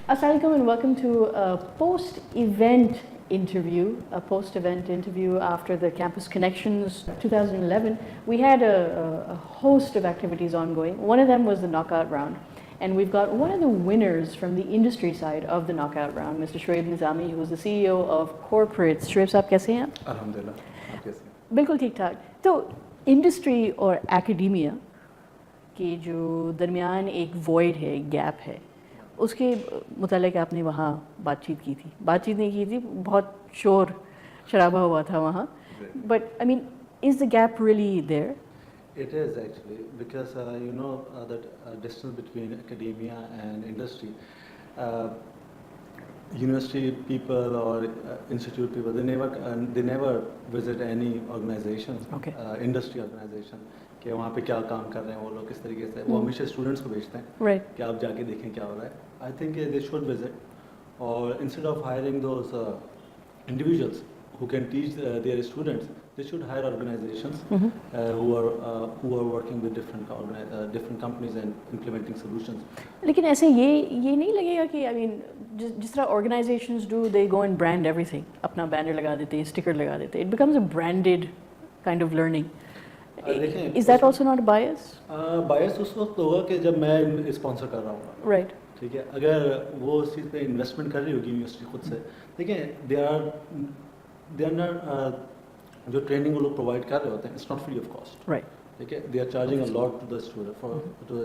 Assalamualaikum and welcome to a post-event interview after the Campus Connections 2011. We had a host of activities ongoing. One of them was the knockout round. And we've got one of the winners from the industry side of the knockout round, Mr. Shoaib Nizami, who is the CEO of Corporates. Shoaib साहब कैसे हैं? अल्हम्दुलिल्लाह, आप कैसे हैं? बिल्कुल ठीक ठाक. तो इंडस्ट्री और एकेडेमिया के जो दरमियान एक वॉइड है, एक गैप है, उसके मुतालिक आपने वहाँ बातचीत की थी. बातचीत नहीं की थी, बहुत शोर शराबा हुआ था वहाँ. But I mean, is the gap really there? It is actually because that distance between academia and industry. University people or institute people, they never visit any organization, Okay. Industry organization. कि वहाँ पे क्या काम कर रहे हैं वो लोग किस तरीके से, वो हमेशा स्टूडेंट्स को भेजते हैं Right. कि आप जाके देखें क्या हो रहा है. I think they should visit, or instead of hiring those individuals who can teach their students, they should hire organizations who are working with different companies and implementing solutions. लेकिन ऐसे ये नहीं लगेगा कि आई मीन जिस तरह organisations do, they go and brand everything, अपना banner लगा देते हैं, स्टिकर लगा देते हैं, it becomes a branded kind of learning. Is that also not bias? Bias उस वक्त होगा कि जब मैं स्पॉन्सर कर रहा हूँ, राइट. ठीक है. अगर वो उस चीज़ पे इन्वेस्टमेंट कर रही होगी यूनिवर्सिटी खुद से, देखिए दे आर नॉट जो ट्रेनिंग वो लोग प्रोवाइड कर रहे होते हैं, it's not free of cost. Right. ठीक है. They are charging a lot to the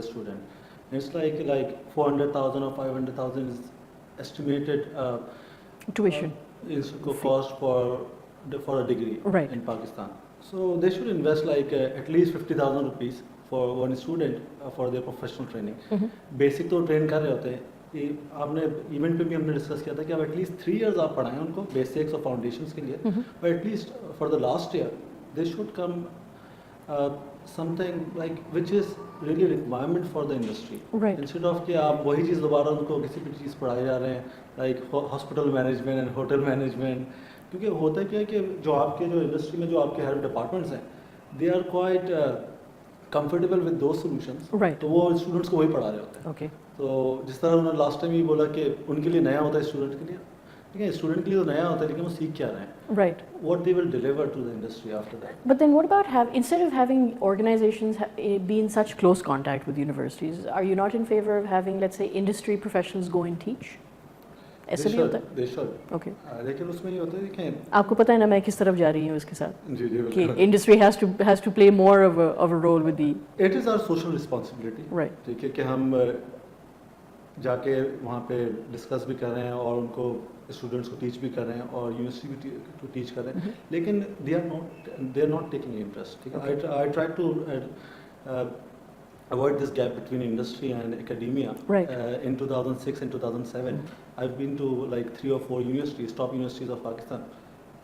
student. It's like 400,000 or 500,000 is estimated tuition cost for a degree Right. in Pakistan. So they should invest like at least 50,000 rupees for one student for their professional training. Basic तो train कर रहे होते हैं. ये आपने event पे भी हमने डिस्कस किया था कि अब एटलीस्ट 3 years आप पढ़ाएं उनको बेसिक्स और फाउंडेशंस के लिए, but at least for the last year they should come something like which is really requirement for the industry. Right. Instead of कि आप वही चीज़ दोबारा उनको किसी भी चीज़ पढ़ाए जा रहे हैं, like hospital management and hotel management. क्योंकि होता क्या है कि जो इंडस्ट्री में जो आपके हेल्थ डिपार्टमेंट्स हैं, they are quite comfortable with those solutions. Right. तो वो स्टूडेंट्स को वही पढ़ा रहे होते हैं. ओके. तो जिस तरह उन्होंने लास्ट टाइम ये बोला कि उनके लिए नया होता है स्टूडेंट के लिए, ठीक है, स्टूडेंट के लिए तो नया होता है लेकिन वो सीख क्या रहे हैं, right. what they will deliver to the industry after that. But then what about instead of having organizations be in such close contact with universities, are you not in favor of having, let's say, industry professionals go and teach? ऐसा भी होता है? They should. Okay. लेकिन उसमें ये होता है कि आपको पता है ना मैं किस तरफ जा रही हूँ इसके साथ, जी कि बिल्कुल. industry has to play more of a role with the It is our social responsibility. right. ठीक है कि हम जाके वहाँ पे डिस्कस भी कर रहे हैं और उनको स्टूडेंट्स को टीच भी कर रहे हैं और यूनिवर्सिटी को टीच कर रहे हैं, लेकिन they are not taking interest. ठीक है. I try to avoid this gap between industry and academia. Right. In 2006 and 2007, I've been to like 3 or 4 universities, top universities of Pakistan,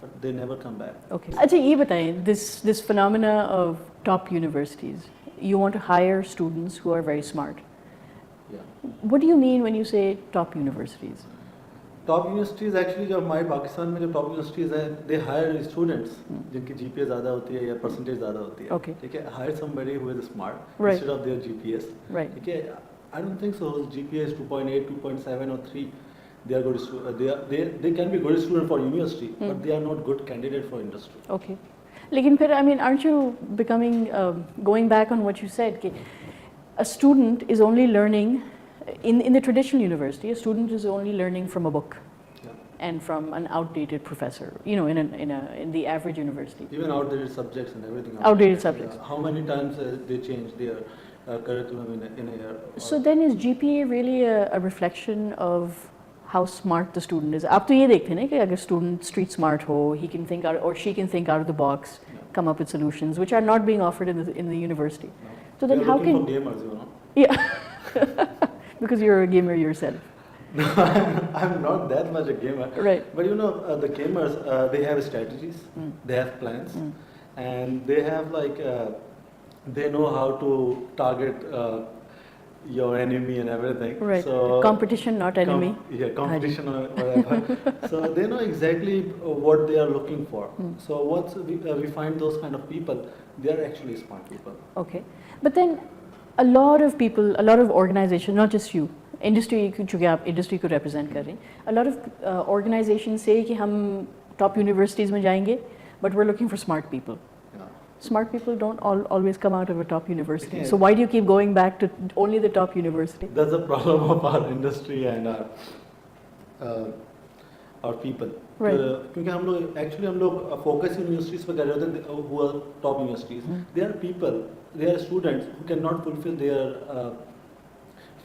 but they never come back. Okay. अच्छा ये बताएं, this phenomena of top universities, you want to hire students who are very smart. Yeah. What do you mean when you say top universities? Top universities actually जो हमारे पाकिस्तान में जो top universities हैं, they hire students जिनकी GPA ज़्यादा होती है या परसेंटेज ज़्यादा होती है. Okay. ठीक है. Hire somebody who is smart Right. Instead of their GPS. Right. ठीक है. I don't think so GPA is 2.8, 2.7 or 3. They are good. They can be good student for university, but they are not good candidate for industry. Okay. लेकिन फिर I mean, aren't you becoming going back on what you said कि a student is only learning in the traditional university, a student is only learning from a book. And from an outdated professor, you know, in the average university. Even outdated subjects and everything. Outdated subjects. How many times they change their curriculum in a year? So then is GPA really a reflection of how smart the student is? आप तो ये देखते हैं ना कि अगर student street smart हो, he can think out or she can think out of the box, come up with solutions which are not being offered in the university. No. So then how can? For gamers, you know. Yeah. Because you're a gamer yourself. No, I'm not that much a gamer. Right. But you know, the gamers, they have strategies, they have plans, and they have like, they know how to target your enemy and everything. Right. So Competition, not enemy. Yeah, competition or whatever. So they know exactly what they are looking for. So once we find those kind of people, they are actually smart people. Okay. But then a lot of people, a lot of organizations, not just you, industry, चूँकि आप industry को represent कर रहे हैं, a lot of organisation से कि हम top universities में जाएंगे but we are looking for smart people. Smart people don't always come out of a top university. Yeah. So why do you keep going back to only the top university? That's the problem of our industry and our people. Right. क्योंकि हम लोग focus universities पे कर रहे होते हैं, who are top universities. They are people, they are students who cannot fulfill their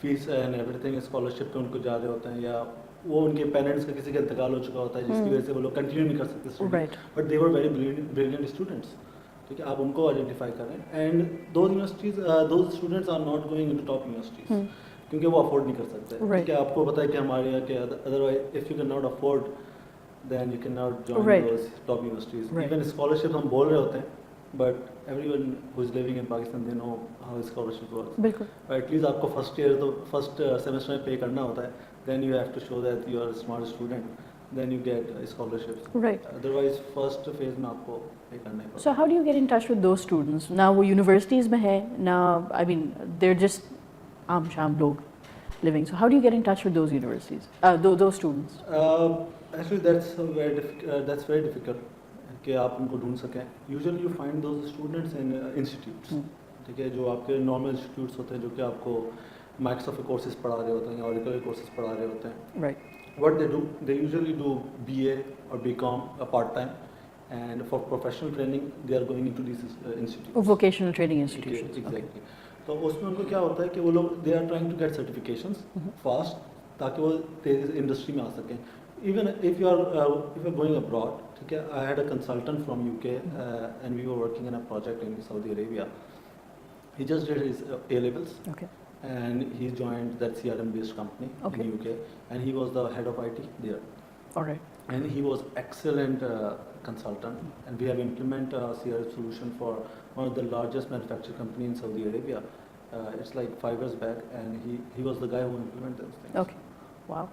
fees and everything, scholarship पे उनको जा रहे होते हैं, या वो उनके पेरेंट्स का किसी का इंतकाल हो चुका होता है जिसकी वजह से वो लोग कंटिन्यू नहीं कर सकते study. But they were very brilliant students. ठीक है, आप उनको आइडेंटिफाई करें. And those universities, those students are not going into top universities क्योंकि वो अफोर्ड नहीं कर सकते. ठीक है, आपको पता है कि हमारे यहाँ के otherwise if you can not afford then you can not join those top universities. Even scholarship हम बोल रहे होते हैं but everyone who is living in Pakistan they know how scholarship works. बिल्कुल. एटलीस्ट आपको फर्स्ट सेमेस्टर में पे करना होता है. Then you have to show that you are smart student, then you get scholarships. Right. Otherwise first phase में आपको pay करना ही पड़ता. So how do you get in touch with those students? Now वो universities में है, now I mean they're just आम शाम लोग living. So how do you get in touch with those universities? Those students? Actually that's very difficult कि आप उनको ढूंढ सकें. Usually you find those students in institutes. ठीक है, जो आपके normal institutes होते हैं जो कि आपको Microsoft के courses पढ़ा रहे होते हैं या Oracle के courses पढ़ा रहे होते हैं. Right. What they do, they usually do BA or BCom part-time, and for professional training they are going into these institutes. Vocational training institutions. Exactly. तो उसमें उनको क्या होता है कि वो लोग they are trying to get certifications fast ताकि वो तेज इंडस्ट्री में आ सकें. Even if you are going abroad, ठीक है, I had a consultant from UK and we were working in a project in Saudi Arabia. He just did his A levels. Okay. And he joined that CRM based company in UK, and he was the head of IT there. All right. And he was excellent consultant, and we have implemented a CRM solution for one of the largest manufacturing company in Saudi Arabia. It's like 5 years back, and he was the guy who implemented those things. Okay. Wow.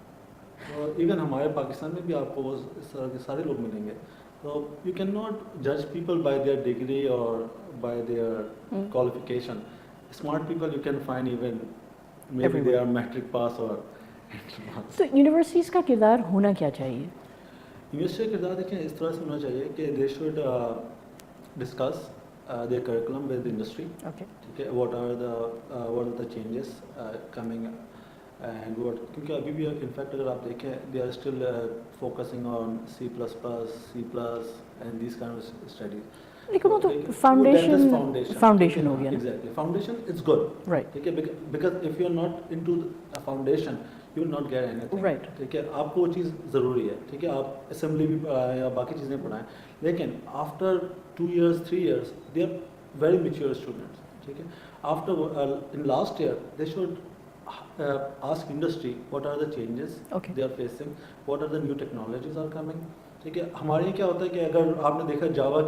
So even हमारे पाकिस्तान में भी आपको इस तरह के सारे लोग मिलेंगे. So you cannot judge people by their degree or by their qualification. Smart people you can find even maybe everywhere. They are metric pass or तो यूनिवर्सिटीज़ का किरदार होना क्या चाहिए? यूनिवर्सिटी का किरदार देखें इस तरह से होना चाहिए कि they should discuss their curriculum with the industry. Okay. ठीक है, what are the changes coming and what, क्योंकि अभी भी in fact अगर आप देखें they are still focusing on C++, C++ and these kind of studies. लेकिन वो तो फाउंडेशन हो गया ना. Exactly. Foundation is good. Right. ठीक है, because if you are not into a foundation, you will not get anything. Right. ठीक है, आपको वो चीज़ ज़रूरी है. ठीक है, आप असेंबली भी पढ़ाएं या बाकी चीज़ें पढ़ाएं, लेकिन after 2 years, 3 years, they are very mature students. ठीक है, after in last year, they should ask industry what are the changes they are facing, what are the new technologies are coming. ठीक है, हमारे यहाँ क्या होता है कि अगर आपने देखा जावा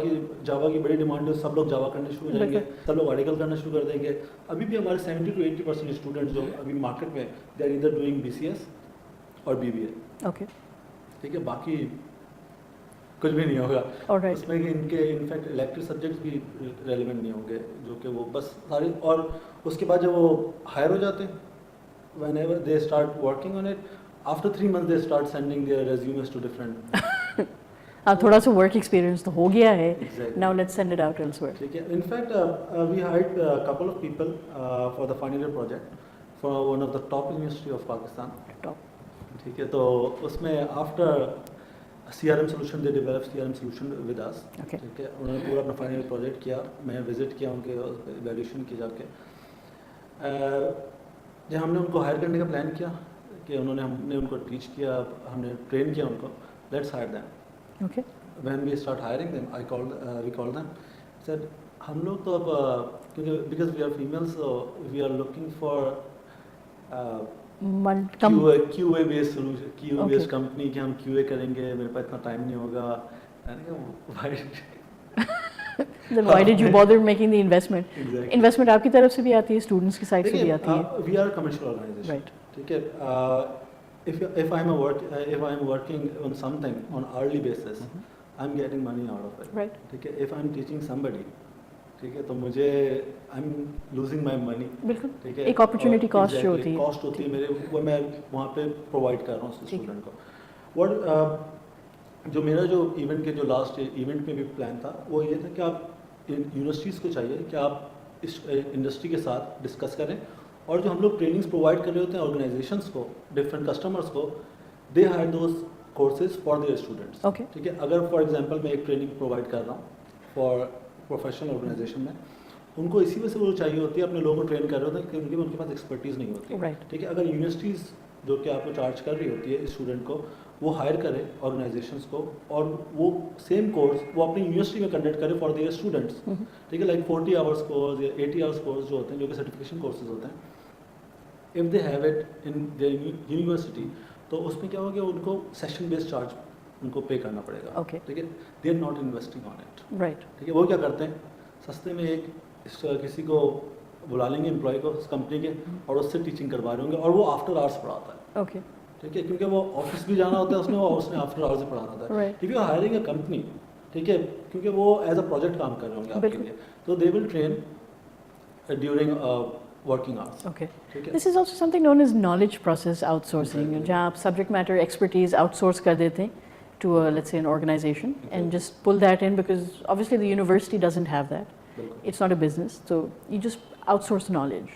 की बड़ी डिमांड है, सब लोग जावा करने शुरू हो जाएंगे, सब लोग आर्टिकल करना शुरू कर देंगे. अभी भी हमारे 70 to 80% स्टूडेंट्स जो अभी मार्केट में they are either doing BCS और BBA. ओके. ठीक है, बाकी कुछ भी नहीं होगा. उसमें इनके इनफैक्ट इलेक्टिव सब्जेक्ट्स भी रेलिवेंट नहीं होंगे, जो कि वो बस सारे, और उसके बाद जब वो हायर हो जाते हैं, whenever they start working on it, after 3 months they start sending their resumes to different. थोड़ा सा वर्क एक्सपीरियंस तो हो गया है. Now let's send it out elsewhere. ठीक है, in fact we hired a couple of people for the final year project for one of the top university of Pakistan. ठीक है, तो उसमें after CRM solution they developed CRM solution with us. ठीक है, उन्होंने पूरा अपना फाइनल प्रोजेक्ट किया, मैं विजिट किया उनके, वैल्यूएशन की जाके. जब हमने उनको हायर करने का प्लान किया कि हमने उनको टीच किया, हमने ट्रेन किया उनको, let's hire them. Okay. When we start hiring them, we called them, said हम लोग तो अब क्योंकि because we are females, so we are looking for QA based solution, QA based company कि हम QA करेंगे, मेरे पास इतना टाइम नहीं होगा. Then why did you bother making the investment? Exactly. Investment आपकी तरफ से भी आती है, स्टूडेंट्स की साइड से भी आती है. We are a commercial organization. Right. ठीक है. If I'm working on something on hourly basis, I'm getting money out of it. Right. ठीक है. If I'm teaching somebody, ठीक है, तो मुझे I am losing my money, बिल्कुल, ठीक है, एक अपॉर्चुनिटी कॉस्ट जो होती है, कॉस्ट होती है मेरे, वो मैं वहाँ पे प्रोवाइड कर रहा हूँ स्टूडेंट को। जो मेरा जो इवेंट के जो लास्ट इवेंट में भी प्लान था वो ये था कि आप यूनिवर्सिटीज़ को चाहिए कि आप इस इंडस्ट्री के साथ डिस्कस करें, और जो हम लोग ट्रेनिंग्स प्रोवाइड कर रहे होते हैं ऑर्गेनाइजेशंस को, डिफरेंट कस्टमर्स को, they hire those courses for their students. Okay, ठीक है, अगर फॉर एग्जांपल मैं एक ट्रेनिंग प्रोवाइड कर रहा हूँ फॉर प्रोफेशनल ऑर्गेनाइजेशन में, उनको इसी वजह से वो चाहिए होती है, अपने लोगों को ट्रेन कर रहे होते हैं क्योंकि उनके पास एक्सपर्टीज़ नहीं होती। राइट, ठीक है, अगर यूनिवर्सिटीज़ जो कि आपको चार्ज कर रही होती है स्टूडेंट को, वो हायर करें ऑर्गेनाइजेशंस को, और वो सेम कोर्स वो अपनी यूनिवर्सिटी में कंडक्ट करें फॉर देयर स्टूडेंट्स। ठीक है, लाइक 40 आवर्स कोर्स या 80 आवर्स कोर्स जो होते हैं, जो कि सर्टिफिकेशन कोर्सेज होते हैं, if they have it in their university, तो उसमें क्या होगा कि उनको सेशन बेस्ड चार्ज उनको पे करना पड़ेगा। ओके, ठीक है, they are not investing on it. Right, ठीक है, वो क्या करते हैं, सस्ते में किसी को बुला लेंगे एम्प्लॉय को उस कंपनी के, और उससे टीचिंग करवा रहे होंगे, और वो आफ्टर आवर्स पढ़ाता है। ओके, ठीक है, क्योंकि वो ऑफिस भी जाना होता है उसने, और उसने आफ्टर आवर्स भी पढ़ाना होता है। Right, if you are hiring a company, ठीक है, क्योंकि वो एज अ प्रोजेक्ट काम कर रहे होंगे आपके बिल्कुल। लिए, तो they will train during working hours. Okay. ठीक है, This is also something known as knowledge process outsourcing, Exactly. जहाँ आप subject matter expertise outsource कर देते हैं to a, let's say an organization Exactly. and just pull that in because obviously the university doesn't have that. बिल्कुल। It's not a business, so you just outsource knowledge.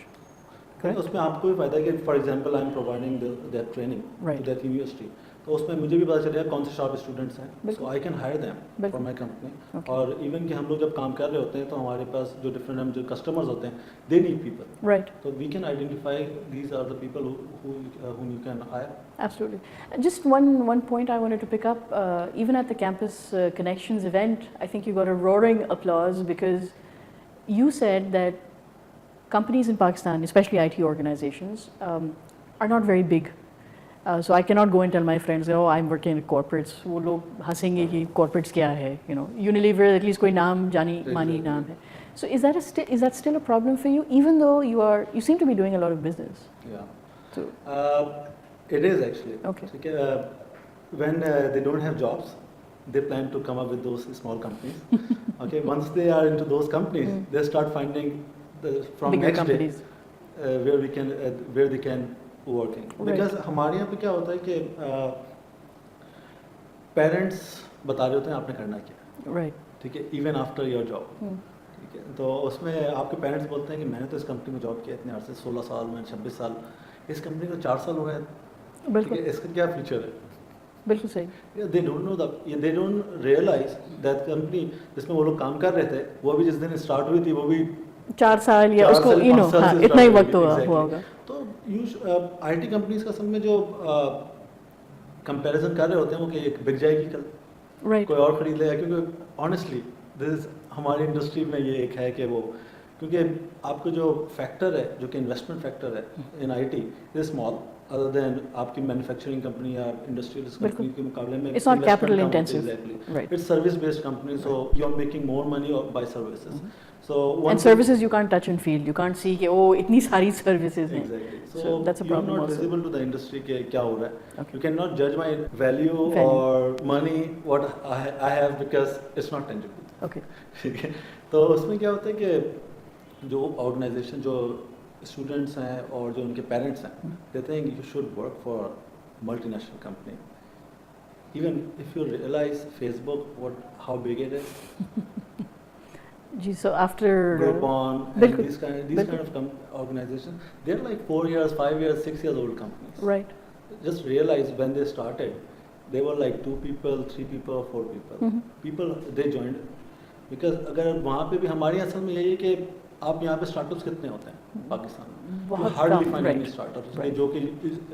Correct? उसमें आपको भी फायदा है कि for example I am providing that training Right. To that university, तो उसमें मुझे भी पता चलेगा कौन से शार्प स्टूडेंट्स हैं, बिल्कुल। So I can hire them for बिल्कुल। My company. Okay. और इवन कि हम लोग जब काम कर रहे होते हैं तो हमारे पास जो डिफरेंट हम जो कस्टमर्स होते हैं, they need people, Right. so we can identify these are the people whom you can hire. Absolutely. Just one point I wanted to pick up. Even at the Campus Connections event, I think you got a roaring applause because you said that companies in Pakistan, especially IT organizations, are not very big. So I cannot go and tell my friends, oh, I'm working in corporates. वो लोग हंसेंगे कि corporates क्या है, you know. Unilever at least कोई नाम जानी मानी नाम है. So is that still a problem for you, even though you seem to be doing a lot of business? Yeah. So It is actually. Okay. ठीक है, when they don't have jobs, they plan to come up with those small companies. Okay, once they are into those companies, they start finding from bigger next companies. day where they can working. Right. Because हमारे यहाँ पे क्या होता है कि parents बता रहे होते हैं आपने करना क्या, Right. ठीक है, इवन आफ्टर योर जॉब। ठीक है, तो उसमें आपके पेरेंट्स बोलते हैं कि मैंने तो इस कंपनी में जॉब किया इतने अर्से, 16 साल, मैंने 26 साल, इस कंपनी को 4 साल हो गए, ठीक बिल्कुल, है, इसका क्या फ्यूचर है। बिल्कुल सही. They don't know they don't realise that company जिसमें वो लोग काम कर रहे थे, वो भी जिस दिन स्टार्ट हुई थी, वो भी 4 साल या 4 उसको साल, 5 साल हाँ, से इतना ही start वक्त हुई थी, हुआ exactly. होगा. तो IT कंपनीज का सब में जो कंपैरिजन कर रहे होते हैं वो कि एक बिक जाएगी कल, Right. कोई और खरीद लेगा, क्योंकि ऑनेस्टली दिस हमारी इंडस्ट्री में ये एक है कि वो, क्योंकि आपको जो फैक्टर है, जो कि इन्वेस्टमेंट फैक्टर है in IT is small, other than आपकी मैन्युफैक्चरिंग कंपनी या इंडस्ट्रियल कंपनी के मुकाबले में It's not capital intensive. Exactly, Right. It's service based company, so you are making more money by services, so And services you can't touch and feel. You can't see कि oh इतनी सारी services हैं. Exactly. So that's a you're problem not also. visible to the industry के क्या हो रहा है. Okay. You cannot judge my value or money what I have because it's not tangible. Okay. ठीक है. तो उसमें क्या होता है कि जो ऑर्गेनाइजेशन, जो स्टूडेंट्स हैं और जो उनके पेरेंट्स हैं, कहते हैं you should work for multinational company. Even if you realize Facebook how big it is. Ji, so after Groupon and बिल्कुल, these kind बिल्कुल. of organizations, they're like 4 years, 5 years, 6 years old companies. Right. Just realize when they started, they were like 2 people, 3 people, 4 people. People they joined because अगर वहाँ पे भी हमारी असल में यही है कि आप यहाँ पे स्टार्टअप्स कितने होते हैं पाकिस्तान में, बहुत हार्डली कम, find right. Any startups Right. जो कि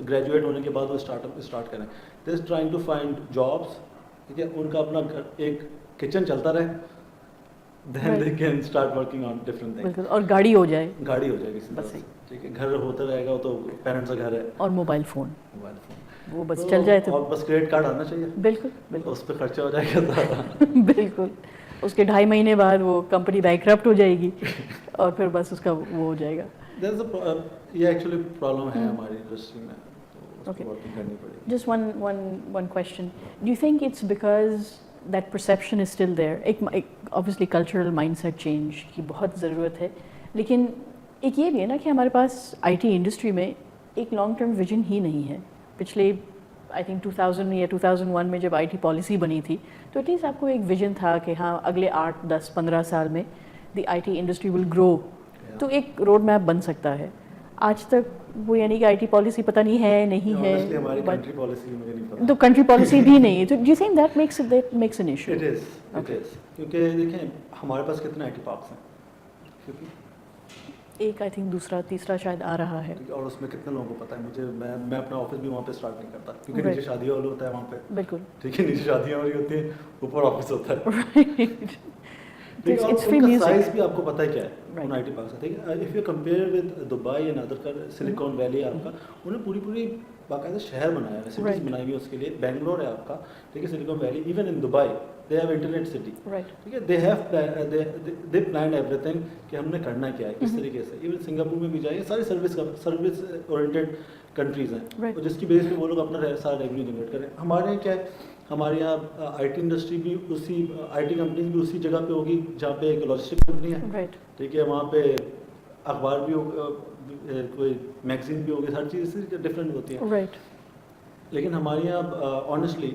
ग्रेजुएट होने के बाद वो स्टार्टअप स्टार्ट करें. They is trying to find jobs, ठीक है, उनका अपना घर एक किचन चलता रहे, then Right. they can start working on different things. बिल्कुल, और गाड़ी हो जाए गाड़ी हो जाएगी इसी बस तरह से, सही. ठीक है, घर होता रहेगा, वो तो पेरेंट्स का घर है, और मोबाइल फ़ोन मोबाइल फोन, वो बस चल जाए तो और बस क्रेडिट कार्ड आना चाहिए, बिल्कुल बिल्कुल उस पर खर्चा हो जाएगा सारा. बिल्कुल. उसके 2.5 महीने बाद वो कंपनी बैंकरप्ट हो जाएगी और फिर बस उसका वो हो जाएगा. ये एक्चुअली प्रॉब्लम है हमारी इंडस्ट्री में, तो Okay. उसको वर्किंग करनी पड़ेगी. Just one question. Do you think it's because that perception is still there. एक ऑब्वियसली कल्चरल माइंडसेट चेंज की बहुत ज़रूरत है, लेकिन एक ये भी है ना कि हमारे पास आईटी इंडस्ट्री में एक लॉन्ग टर्म विजन ही नहीं है। पिछले आई थिंक 2000 या 2001 में जब आईटी पॉलिसी बनी थी तो एटलीस्ट आपको एक विजन था कि हाँ अगले 8, 10, 15 साल में the IT industry will grow, तो एक रोड मैप बन सकता है। आज तक वो यानी कि आईटी पॉलिसी पता नहीं है नहीं है, हमारी कंट्री पॉलिसी मुझे नहीं पता। तो कंट्री पॉलिसी भी नहीं है, तो do you think that makes an issue? It is क्योंकि देखें हमारे पास कितने आईटी पार्क्स हैं, क्योंकि एक आई थिंक दूसरा तीसरा शायद आ रहा है, और उसमें कितने लोगों को पता है। मुझे मैं अपना ऑफिस भी वहाँ पे स्टार्ट नहीं करता क्योंकि Right. नीचे शादी हॉल होता है वहाँ पे, बिल्कुल ठीक है, नीचे शादियाँ हो रही होती हैं, ऊपर ऑफिस होता है। ठीक है, It's और free उनका music. साइज भी आपको पता है क्या है Right. उन आईटी पार्क का, ठीक है। If you compare with Dubai and other silicon valley आपका, उन्होंने पूरी बाकायदा शहर बनाया है, सिटीज Right. बनाई हुई है उसके लिए। बेंगलोर है आपका, ठीक है, silicon valley, even in Dubai they have internet city, right. ठीक है। दे प्लान एवरीथिंग कि हमने करना क्या है, किस तरीके से। इवन सिंगापुर में भी जाइए, सारी सर्विस ओरिएंटेड कंट्रीज हैं, Right. और जिसकी बेस पे वो लोग अपना सारा रेवेन्यू जनरेट करें। हमारे यहाँ क्या है, हमारे यहाँ आईटी इंडस्ट्री भी उसी, आईटी कंपनीज भी उसी जगह पे होगी जहाँ पे एक लॉजिस्टिक कंपनी है, राइट। ठीक है, वहाँ पे अखबार भी होगा, कोई मैगजीन भी होगी, हर चीज़ डिफरेंट होती है। राइट। लेकिन हमारे यहाँ honestly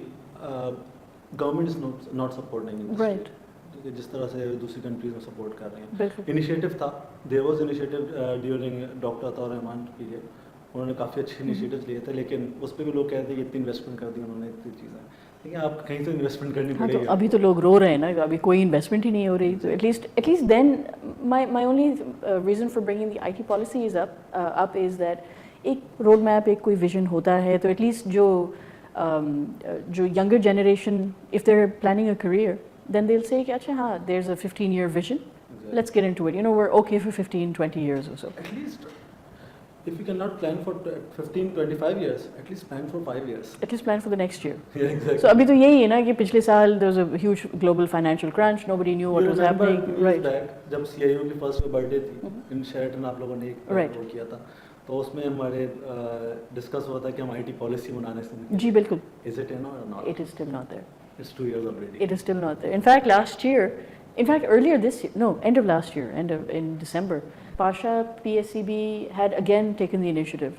government is not supporting, Right. ठीक है, जिस तरह से दूसरी कंट्रीज में सपोर्ट कर रही हैं। बिल्कुल। इनिशिएटिव था, there was initiative during doctor Ataur Rahman period, उन्होंने काफ़ी अच्छे इनिशिएटिव्स लिए थे, लेकिन उस पर भी लोग कहते हैं कि इतनी इन्वेस्टमेंट कर दी उन्होंने, इतनी चीज़ें, ठीक है, आप कहीं तो इन्वेस्टमेंट करनी हाँ, तो पड़ेगी। अभी तो लोग रो रहे हैं ना, अभी कोई इन्वेस्टमेंट ही नहीं हो रही, तो at least then my only reason for bringing the IT policy is up is that एक रोड मैप, एक कोई विजन होता है तो एटलीस्ट जो younger generation if they are planning a career then they will say कि अच्छा हाँ there is a 15-year vision, let's get into it, you know we are okay for 15-20 years or so. At least if you cannot plan for 15-25 years, at least plan for 5 years. At least plan for the next year. Yeah, exactly. So अभी तो यही है ना कि पिछले साल there was a huge global financial crunch, nobody knew what You was remember happening. years Right. back, जब CIO की फर्स्ट बर्थडे थी इन शेरटन, आप लोगों ने एक Right. वो किया था, तो उसमें हमारे डिस्कस हुआ था कि हम आईटी पॉलिसी बनाने से। जी बिल्कुल। Is it in or not? It is still not there. It's 2 years already. It is still not there. In fact, earlier this year, no, end of last year, in December, Pasha PSCB had again taken the initiative,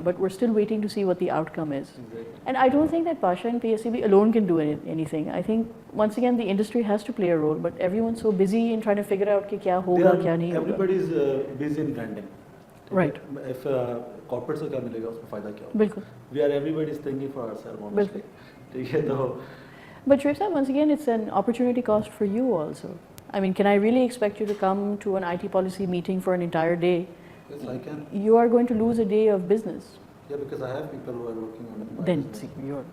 but we're still waiting to see what the outcome is. Exactly. And I don't think that Pasha and PSCB alone can do anything. I think once again the industry has to play a role, but everyone's so busy in trying to figure out कि क्या होगा क्या नहीं होगा. Everybody is busy in branding. Right. If corporate से क्या मिलेगा, उसमें फायदा क्या होगा? बिल्कुल. We are everybody is thinking for ourselves. बिल्कुल. ठीक है, तो But Shreyas, once again, it's an opportunity cost for you also. I mean, can I really expect you to come to an IT policy meeting for an entire day? yes, I can. You are going to lose a day of business. Yeah, because I have people who are working on it. Then, see, you're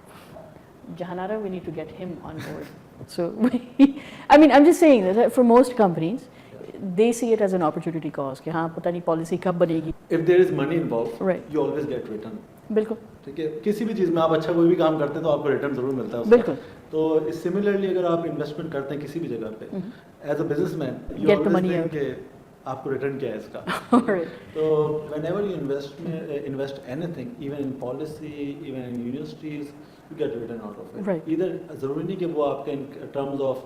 Jahanara, we need to get him on board. So, I mean, I'm just saying that for most companies, they see it as an opportunity cost. कि हाँ पता नहीं policy कब बनेगी. If there is money involved, Right. you always get return. बिल्कुल. ठीक है, किसी भी चीज़ में आप अच्छा कोई भी काम करते हैं तो आपको रिटर्न जरूर मिलता है उसका। बिल्कुल. तो सिमिलरली अगर आप इन्वेस्टमेंट करते हैं किसी भी जगह पे, as a businessman, you Get the always money think out. कि आपको रिटर्न क्या है इसका। Alright. तो whenever you invest anything, even in policy, even in universities, you get return out of it. Right. Either ज़रूरी नहीं कि वो आपके in terms of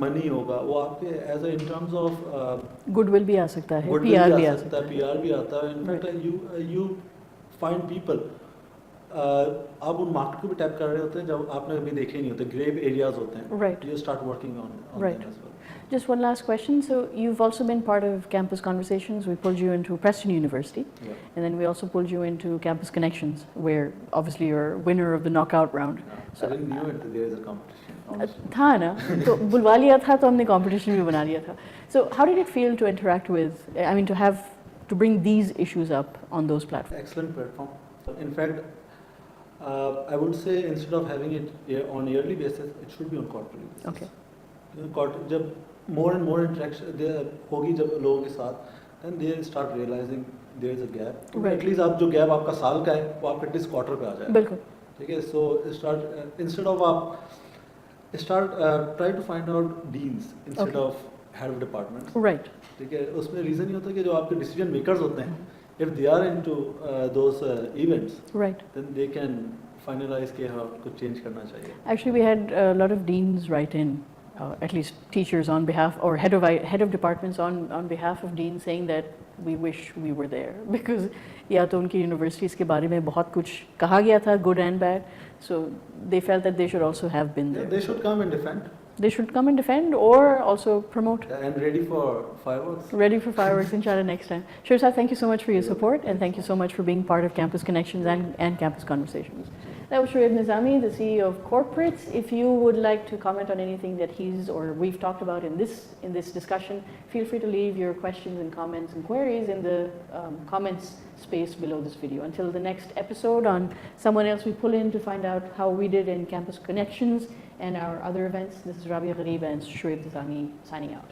मनी होगा, वो आपके as in terms of Goodwill भी आ सकता है, गुडविल PR भी भी आ आ सकता है, PR भी आता है। इनफैक्ट यू फाइंड पीपल, आप उन मार्केट को भी टैप कर रहे होते हैं जब आपने कभी देखे नहीं होते, ग्रेव एरियाज होते हैं। Right. You start working on Right. them as well. Just one last question. So you've also been part of Campus Conversations. We pulled you into Preston University, Yeah. and then we also pulled you into Campus Connections, where obviously you're winner of the knockout round. I didn't knew it there is a competition. honestly. था ना, तो बुलवा लिया था तो हमने competition भी बना लिया था. So how did it feel to interact with? I mean, to bring these issues up on those platforms. Excellent platform. In fact, I would say instead of having it on yearly basis, it should be on quarterly basis. Okay. जब more and more interaction होगी जब लोगों के साथ, then they start realizing there is a gap. Right. At least आप जो gap आपका साल का है, वो आपका at least quarter पे आ जाए. बिल्कुल. ठीक है, so start instead of आप try to find out deans instead Okay. of head of departments. Right. ठीक है, उसमें रीज़न ये होता है कि जो आपके डिसीजन मेकर्स होते हैं, if they are into those events, Right. then they can finalise किया है और कुछ चेंज करना चाहिए? Actually, we had a lot of deans write in, at least teachers on behalf, or head of departments on behalf of deans, saying that we wish we were there because या तो उनकी universities के बारे में बहुत कुछ कहा गया था, good and bad, so they felt that they should also have been there. They should come and defend. They should come and defend or also promote. And ready for fireworks. Ready for fireworks, inshallah, next time. Shirsad, thank you so much for your support, and thank you so much for being part of Campus Connections and Campus Conversations. That was Shoaib Nizami, the CEO of Corporates. If you would like to comment on anything that he's or we've talked about in this discussion, feel free to leave your questions and comments and queries in the comments space below this video. Until the next episode on someone else we pull in to find out how we did in Campus Connections and our other events, this is Rabia Gharib and Shoaib Nizami signing out.